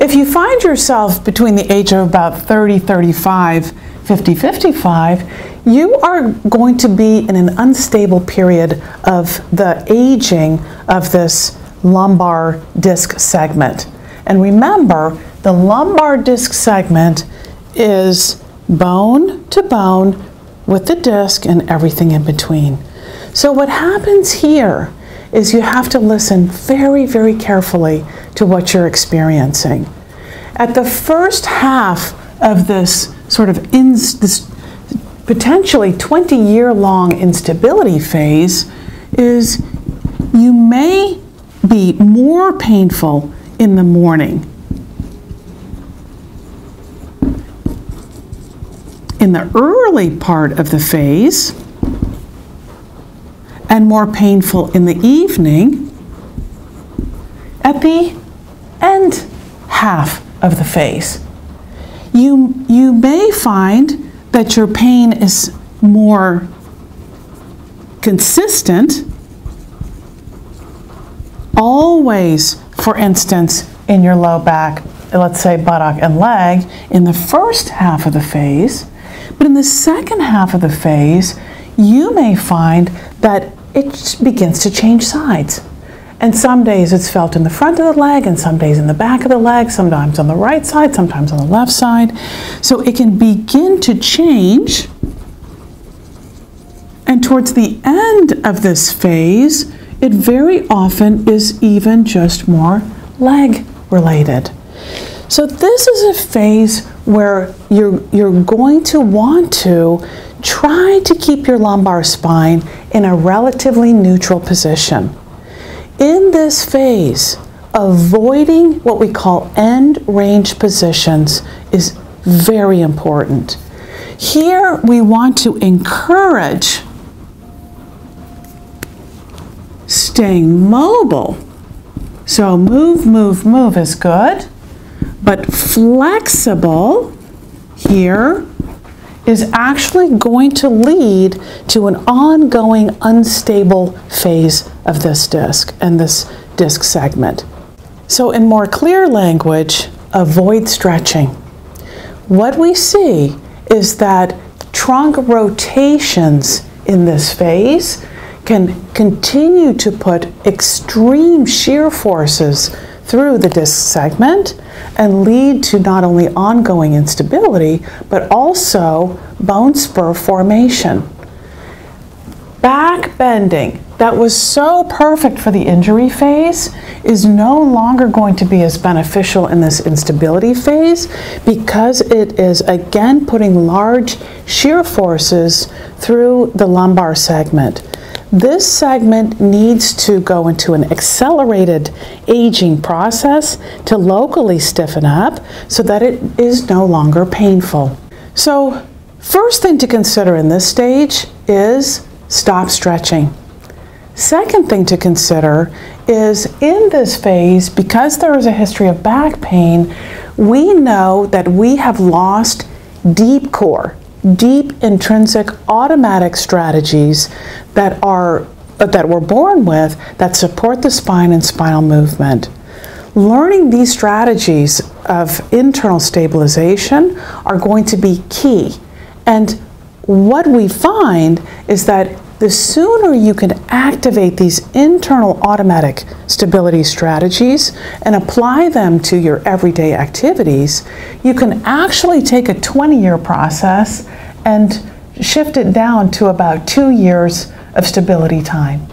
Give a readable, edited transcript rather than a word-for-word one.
if you find yourself between the age of about 30, 35, 50, 55, you are going to be in an unstable period of the aging of this lumbar disc segment. And remember, the lumbar disc segment is bone to bone with the disc and everything in between. So what happens here is you have to listen very, very carefully to what you're experiencing. At the first half of this sort of this potentially 20-year-long instability phase is you may be more painful in the morning. In the early part of the phase, and more painful in the evening at the end half of the phase. You may find that your pain is more consistent, always, for instance, in your low back, let's say buttock and leg, in the first half of the phase, but in the second half of the phase, you may find that it begins to change sides. And some days it's felt in the front of the leg, and some days in the back of the leg, sometimes on the right side, sometimes on the left side. So it can begin to change. And towards the end of this phase, it very often is even just more leg related. So this is a phase where you're going to want to try to keep your lumbar spine in a relatively neutral position. In this phase, avoiding what we call end range positions is very important. Here we want to encourage staying mobile. So move, move, move is good, but flexible here is actually going to lead to an ongoing unstable phase of this disc and this disc segment. So in more clear language, avoid stretching. What we see is that trunk rotations in this phase can continue to put extreme shear forces through the disc segment and lead to not only ongoing instability, but also bone spur formation. Back bending, that was so perfect for the injury phase, is no longer going to be as beneficial in this instability phase because it is again putting large shear forces through the lumbar segment. This segment needs to go into an accelerated aging process to locally stiffen up so that it is no longer painful. So, first thing to consider in this stage is stop stretching. Second thing to consider is in this phase, because there is a history of back pain, we know that we have lost deep core, deep intrinsic automatic strategies that we're born with that support the spine and spinal movement. Learning these strategies of internal stabilization are going to be key. And what we find is that the sooner you can activate these internal automatic stability strategies and apply them to your everyday activities, you can actually take a 20-year process and shift it down to about 2 years of stability time.